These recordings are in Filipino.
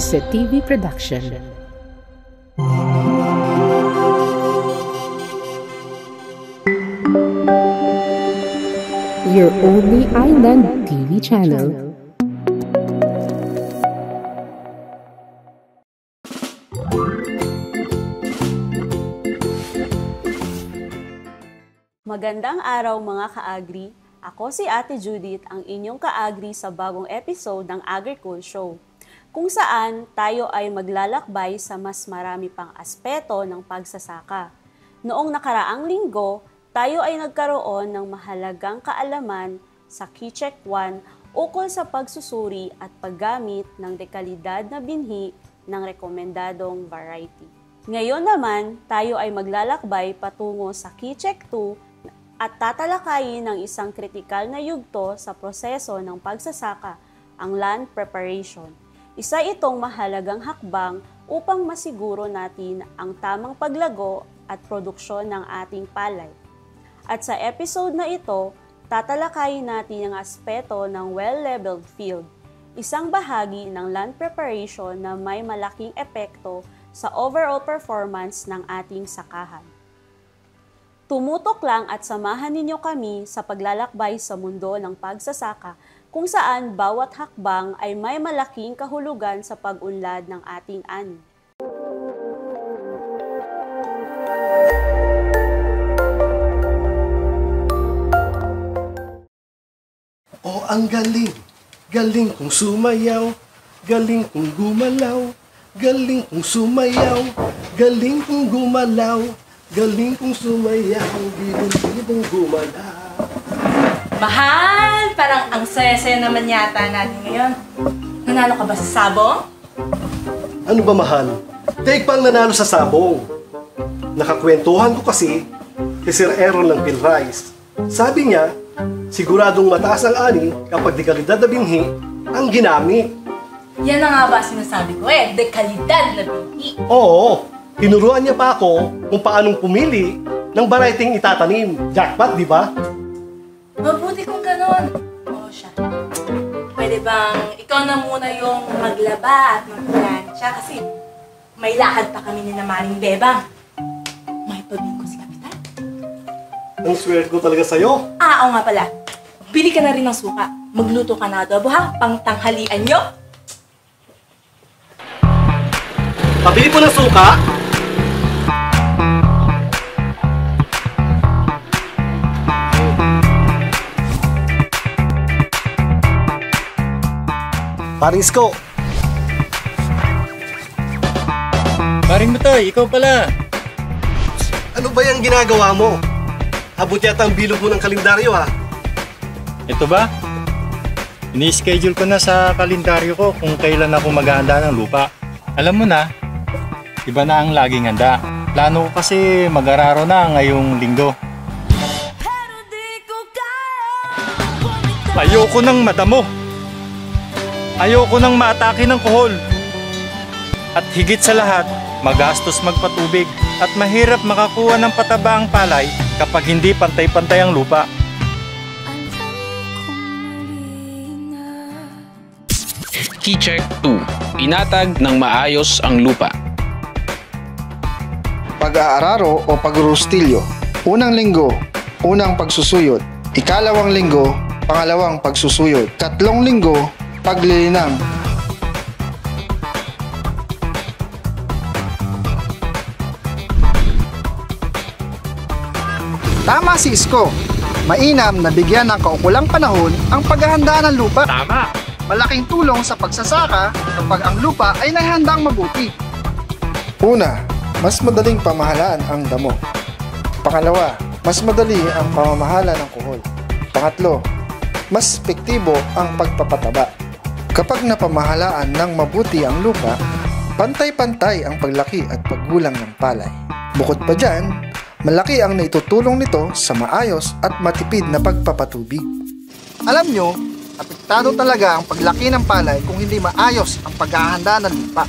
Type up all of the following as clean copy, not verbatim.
Jose TV Production. Your only island TV channel. Magandang araw mga ka-agri. Ako si Ate Judith, ang inyong ka-agri sa bagong episode ng AgriCool Show, kung saan tayo ay maglalakbay sa mas marami pang aspeto ng pagsasaka. Noong nakaraang linggo, tayo ay nagkaroon ng mahalagang kaalaman sa KeyCheck 1 ukol sa pagsusuri at paggamit ng dekalidad na binhi ng rekomendadong variety. Ngayon naman, tayo ay maglalakbay patungo sa KeyCheck 2 at tatalakayin ng isang kritikal na yugto sa proseso ng pagsasaka, ang land preparation. Isa itong mahalagang hakbang upang masiguro natin ang tamang paglago at produksyon ng ating palay. At sa episode na ito, tatalakayin natin ang aspeto ng well-leveled field, isang bahagi ng land preparation na may malaking epekto sa overall performance ng ating sakahan. Tumutok lang at samahan ninyo kami sa paglalakbay sa mundo ng pagsasaka kung saan bawat hakbang ay may malaking kahulugan sa pag-unlad ng ating ani. Oh, ang galing! Galing kong sumayaw, galing kong gumalaw, galing kong sumayaw, galing kong gumalaw, galing kong sumayaw, bibong-bibong gumalaw. Mahal! Parang ang saya-saya naman yata natin ngayon. Nanalo ka ba sa sabong? Ano ba, mahal? Take pang nanalo sa sabong. Nakakwentuhan ko kasi kay Sir Aaron ng Pilrice. Sabi niya, siguradong mataas ang ani kapag dekalidad na binhi ang ginamit. Yan na nga ba sinasabi ko dekalidad na binhi. Oo, tinuruan niya pa ako kung paanong pumili ng variety itatanim. Jackpot, di ba? Mabuti kung ganon. Oo siya. Pwede bang ikaw na muna yung maglaba at magplansya kasi may lakad pa kami ni na Maring Bebang. May pabing ko si Kapitan. Ang swerte ko talaga sa'yo. Oo nga pala. Bili ka na rin ng suka. Magluto ka na adobo ha, pang tanghalian nyo. Pabili po ng suka. Paring Isko. Paring Matoy, ikaw pala. Ano ba yung ginagawa mo? Abot yata ang bilog mo ng kalendaryo, ha? Ito ba? Ini-schedule ko na sa kalendaryo ko kung kailan ako maghahanda ng lupa. Alam mo na, iba na ang laging handa. Plano ko kasi mag-araro na ngayong linggo. Ayoko nang madamo. Ayoko nang maatake ng kuhol. At higit sa lahat, magastos magpatubig at mahirap makakuha ng pataba ang palay kapag hindi pantay-pantay ang lupa. KeyCheck 2. Inatag ng maayos ang lupa. Pag-aararo o pagrustilyo. Unang linggo, unang pagsusuyod. Ikalawang linggo, pangalawang pagsusuyod. Tatlong linggo, paglilinang. Tama si Isko. Mainam na bigyan ng kaukulang panahon ang paghahanda ng lupa. Tama! Malaking tulong sa pagsasaka kapag ang lupa ay nahandang mabuti. Una, mas madaling pamahalaan ang damo. Pangalawa, mas madali ang pamamahala ng kuhol. Pangatlo, mas epektibo ang pagpapataba. Kapag napamahalaan ng mabuti ang lupa, pantay-pantay ang paglaki at paggulang ng palay. Bukod pa dyan, malaki ang naitutulong nito sa maayos at matipid na pagpapatubig. Alam nyo, apektado talaga ang paglaki ng palay kung hindi maayos ang paghahanda ng lupa.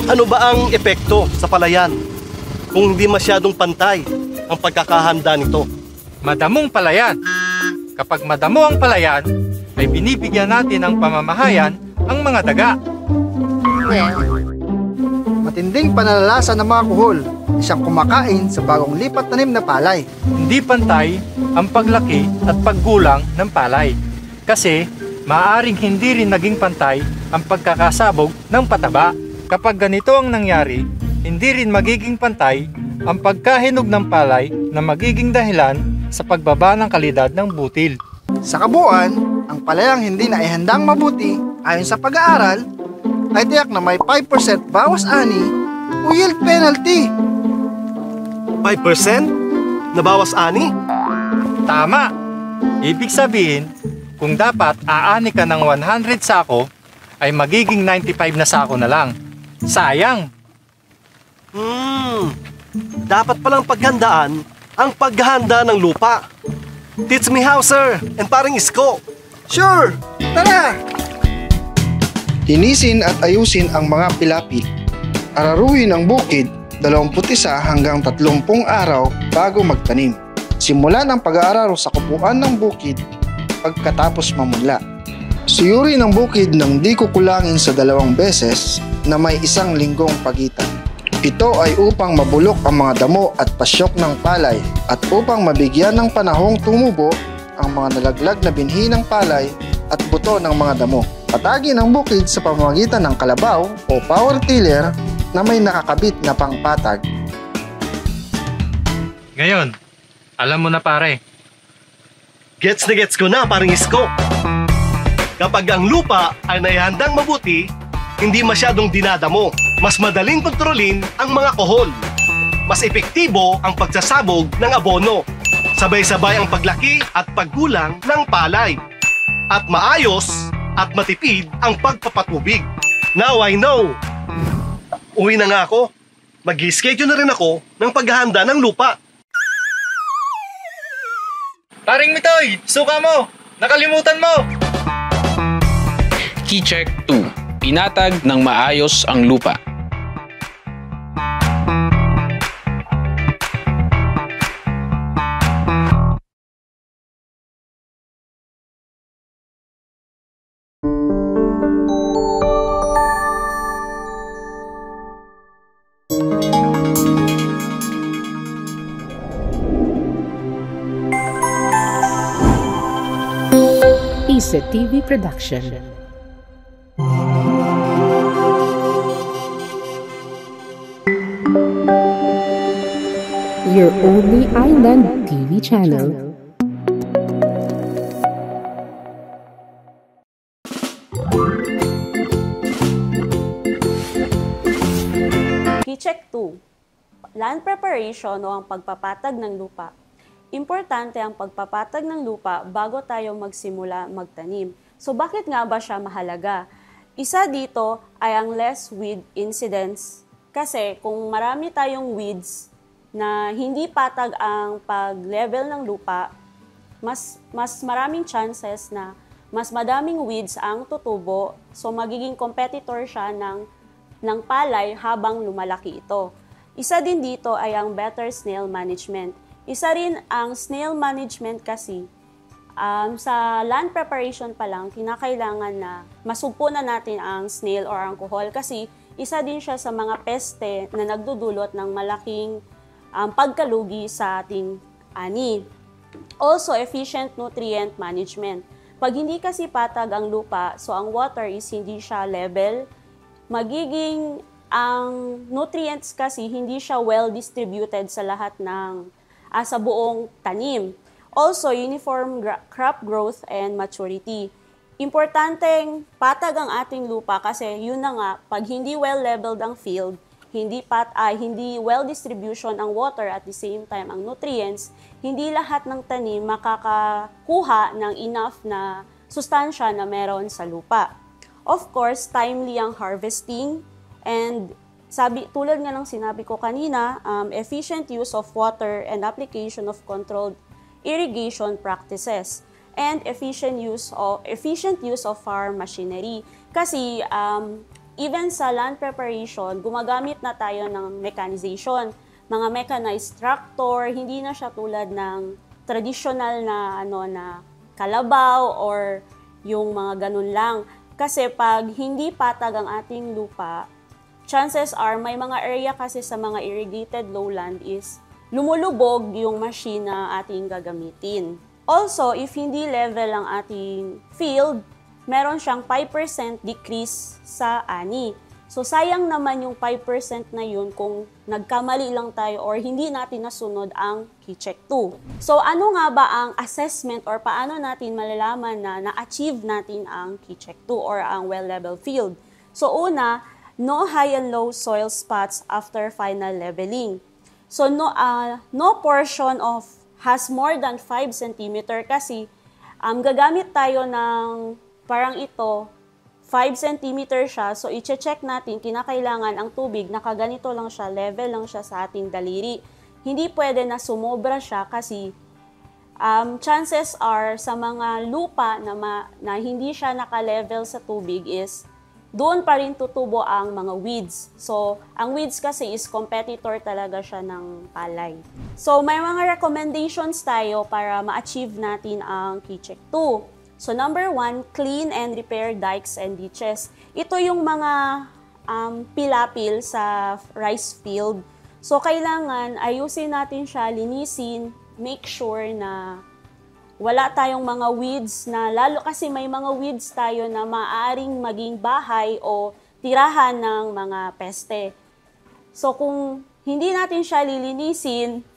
Ano ba ang epekto sa palayan kung hindi masyadong pantay ang pagkakahanda nito? Madamong palayan. Kapag madamo ang palayan, ay binibigyan natin ng pamamahayan ang mga daga. Matinding pananalasa ng mga kuhol, siyang kumakain sa bagong lipat tanim na palay. Hindi pantay ang paglaki at paggulang ng palay. Kasi maaaring hindi rin naging pantay ang pagkakasabog ng pataba. Kapag ganito ang nangyari, hindi rin magiging pantay ang pagkahinog ng palay na magiging dahilan sa pagbaba ng kalidad ng butil. Sa kabuuan, ang palayang hindi na ihandang mabuti ayon sa pag-aaral ay tiyak na may 5% bawas ani o yield penalty. 5% na bawas ani? Tama! Ibig sabihin, kung dapat aani ka ng 100 sako, ay magiging 95 na sako na lang. Sayang! Dapat palang paghandaan ang paghahanda ng lupa. Teach me how, sir, and paring Isko. Sure! Tara! Linisin at ayusin ang mga pilapil. Araruhin ang bukid 21 hanggang 30 araw bago magtanim. Simulan ang pag-aararo sa kupuan ng bukid pagkatapos mamunla. Suyurin ang bukid ng di kukulangin sa 2 beses na may 1 linggong pagitan. Ito ay upang mabulok ang mga damo at pasyok ng palay at upang mabigyan ng panahong tumubo ang mga nalaglag na binhi ng palay at buto ng mga damo. Patagin ang bukid sa pamamagitan ng kalabaw o power tiller na may nakakabit na pangpatag. Ngayon, alam mo na pare. Gets na gets ko na, paring Isko. Kapag ang lupa ay naihandang mabuti, hindi masyadong dinadamo. Mas madaling kontrolin ang mga kohol. Mas epektibo ang pagsasabog ng abono. Sabay-sabay ang paglaki at paggulang ng palay. At maayos at matipid ang pagpapatubig. Now I know. Uwi na nga ako. Mag-schedule na rin ako ng paghahanda ng lupa. Paring Mitoy, suka mo! Nakalimutan mo! Key check 2. Inatag ng maayos ang lupa. Isa TV Production. Your only island TV channel. Check 2. Land preparation o ang pagpapatag ng lupa. Importante ang pagpapatag ng lupa bago tayo magsimula magtanim. So bakit nga ba siya mahalaga? Isa dito ay ang less weed incidence. Kasi kung marami tayong weeds na hindi patag ang pag-level ng lupa, mas maraming chances na mas madaming weeds ang tutubo, so magiging competitor siya ng palay habang lumalaki ito. Isa din dito ay ang better snail management. Isa rin ang snail management kasi sa land preparation pa lang, kinakailangan na masugpo na natin ang snail or ang kuhol kasi isa din siya sa mga peste na nagdudulot ng malaking pagkalugi sa ating ani. Also, efficient nutrient management. Pag hindi kasi patag ang lupa, so ang water is hindi siya level, magiging ang nutrients kasi hindi siya well distributed sa lahat ng sa buong tanim. Also, uniform crop growth and maturity. Importanteng patag ang ating lupa kasi yun na nga, pag hindi well leveled ang field, hindi well distribution ang water at the same time ang nutrients, hindi lahat ng tanim makakakuha ng enough na sustansya na meron sa lupa. Of course, timely ang harvesting and tulad nga ng sinabi ko kanina, efficient use of water and application of controlled irrigation practices and efficient use of farm machinery. Kasi even sa land preparation, gumagamit na tayo ng mechanization, mga mechanized tractor, hindi na siya tulad ng traditional na na kalabaw or yung mga ganun lang. Kasi pag hindi patag ang ating lupa, chances are may mga area kasi sa mga irrigated lowland is lumulubog yung machine na ating gagamitin. Also, if hindi level ang ating field, meron siyang 5% decrease sa ani. So, sayang naman yung 5% na yun kung nagkamali lang tayo or hindi natin nasunod ang KeyCheck 2. So, ano nga ba ang assessment or paano natin malalaman na na-achieve natin ang KeyCheck 2 or ang well-level field? So, una, no high and low soil spots after final leveling. So, no portion of has more than 5 cm kasi gagamit tayo ng parang ito, 5 cm siya. So, i-check natin, kinakailangan ang tubig, nakaganito lang siya, level lang siya sa ating daliri. Hindi pwede na sumobra siya kasi chances are sa mga lupa na hindi siya naka-level sa tubig is doon pa rin tutubo ang mga weeds. So, ang weeds kasi is competitor talaga siya ng palay. So, may mga recommendations tayo para ma-achieve natin ang KeyCheck 2. So, number 1, clean and repair dikes and ditches. Ito yung mga pilapil sa rice field. So, kailangan ayusin natin siya, linisin, make sure na wala tayong mga weeds na, lalo kasi may mga weeds tayo na maaaring maging bahay o tirahan ng mga peste. So, kung hindi natin siya lilinisin,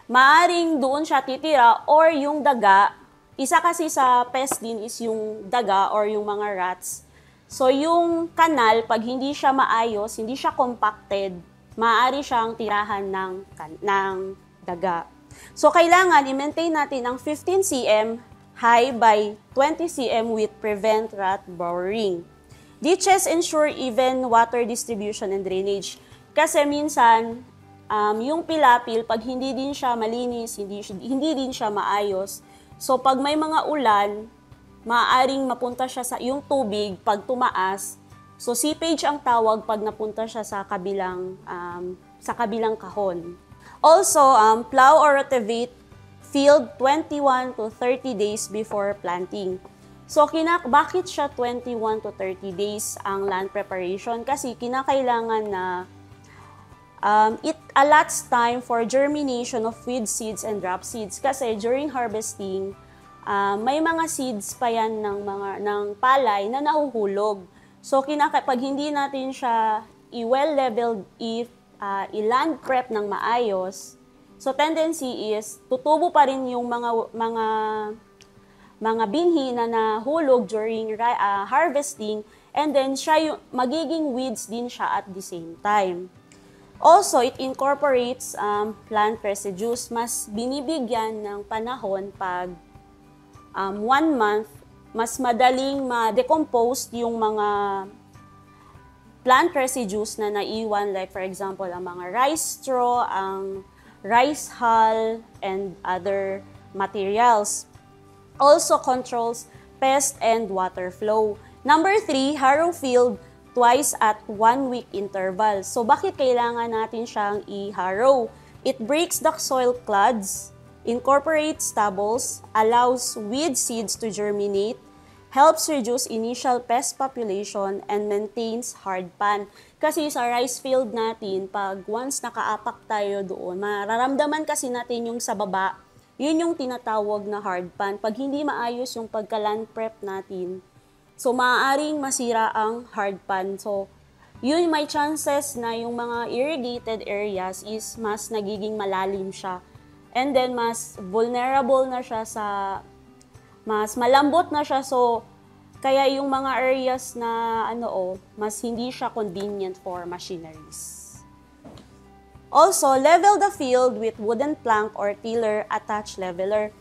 maaaring doon siya titira or yung daga. Isa kasi sa pest din is yung daga or yung mga rats. So, yung kanal, pag hindi siya maayos, hindi siya compacted, maaari siyang tirahan ng daga. So, kailangan i-maintain natin ang 15 cm high by 20 cm width prevent rat burrowing. Ditches ensure even water distribution and drainage. Kasi minsan, yung pilapil, pag hindi din siya malinis, hindi din siya maayos, so, pag may mga ulan, maaaring mapunta siya sa yung tubig pag tumaas. So, seepage ang tawag pag napunta siya sa kabilang kahon. Also, plow or rotivate field 21 to 30 days before planting. So, bakit siya 21 to 30 days ang land preparation? Kasi kinakailangan na it allots time for germination of weed seeds and drop seeds. Kasi during harvesting, may mga seeds pa yan ng palay na nahuhulog. So, pag hindi natin siya i-well-leveled, i-land prep ng maayos, so tendency is tutubo pa rin yung mga binhi na nahulog during harvesting, and then magiging weeds din siya at the same time. Also, it incorporates plant residues. Mas binibigyan ng panahon pag 1 month, mas madaling ma-decompose yung mga plant residues na naiwan, like for example, ang mga rice straw, ang rice hull, and other materials. Also controls pest and water flow. Number 3, harrow field twice at 1 week interval. So, bakit kailangan natin siyang i-harrow? It breaks the soil clods, incorporates stubbles, allows weed seeds to germinate, helps reduce initial pest population, and maintains hard pan. Kasi sa rice field natin, pag once nakaapak tayo doon, mararamdaman kasi natin yung sa baba, yun yung tinatawag na hard pan. Pag hindi maayos yung pagka-land prep natin, so, maaaring masira ang hard pan. So, yun may chances na yung mga irrigated areas is mas nagiging malalim siya. And then, mas vulnerable na siya mas malambot na siya. So, kaya yung mga areas na mas hindi siya convenient for machineries. Also, level the field with wooden plank or tiller attached leveler.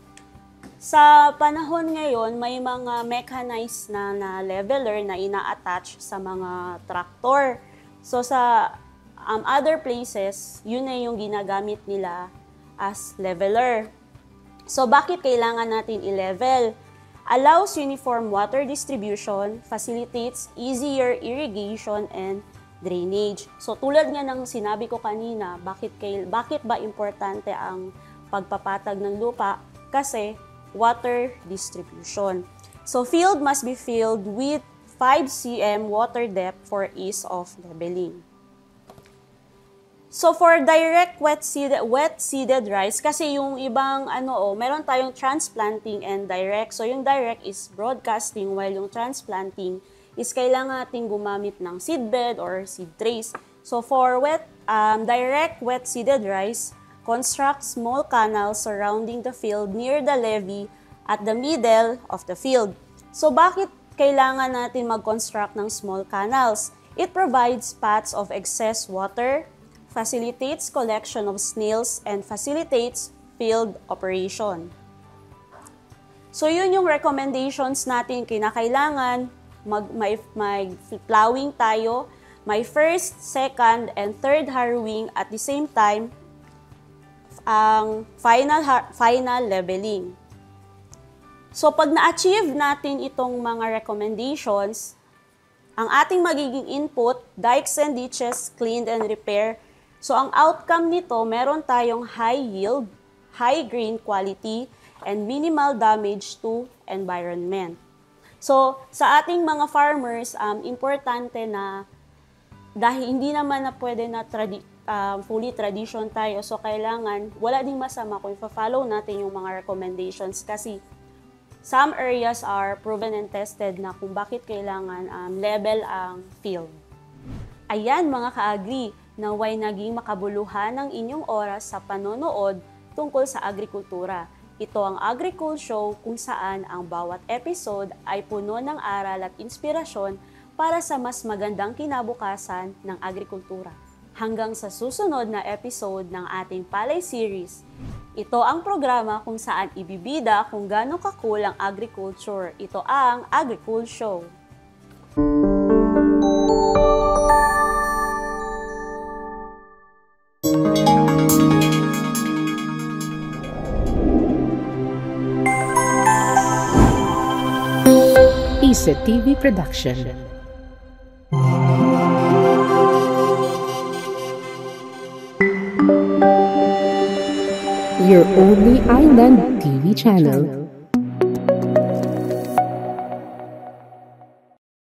Sa panahon ngayon, may mga mechanized na leveler na ina-attach sa mga traktor. So sa other places, yun na yung ginagamit nila as leveler. So bakit kailangan natin i-level? Allows uniform water distribution, facilitates easier irrigation and drainage. So tulad nga ng sinabi ko kanina, bakit ba importante ang pagpapatag ng lupa? Kasi water distribution. So field must be filled with 5 cm water depth for ease of leveling. So for direct wet-seeded rice, kasi yung ibang meron tayong transplanting and direct. So yung direct is broadcasting, while yung transplanting is kailangan nating gumamit ng seedbed or seed trays. So for direct wet-seeded rice, construct small canals surrounding the field near the levee at the middle of the field. So bakit kailangan natin mag-construct ng small canals? It provides paths of excess water, facilitates collection of snails, and facilitates field operation. So yun yung recommendations natin. Kinakailangan may plowing tayo, may first, second, and third harrowing at the same time ang final leveling. So pag na-achieve natin itong mga recommendations, ang ating magiging input, dikes and ditches cleaned and repair. So ang outcome nito, meron tayong high yield, high grain quality, and minimal damage to environment. So sa ating mga farmers, importante na dahil hindi naman na pwede na fully tradition tayo, so kailangan, wala ding masama kung i-follow natin yung mga recommendations kasi some areas are proven and tested na kung bakit kailangan level ang field. Ayan mga ka-agri, naway naging makabuluhan ang inyong oras sa panonood tungkol sa agrikultura. Ito ang AgriCool Show kung saan ang bawat episode ay puno ng aral at inspirasyon para sa mas magandang kinabukasan ng agrikultura. Hanggang sa susunod na episode ng ating Palay Series. Ito ang programa kung saan ibibida kung gaano ka-cool ang agriculture. Ito ang AgriCool Show. ISA TV Production. Your only island TV channel.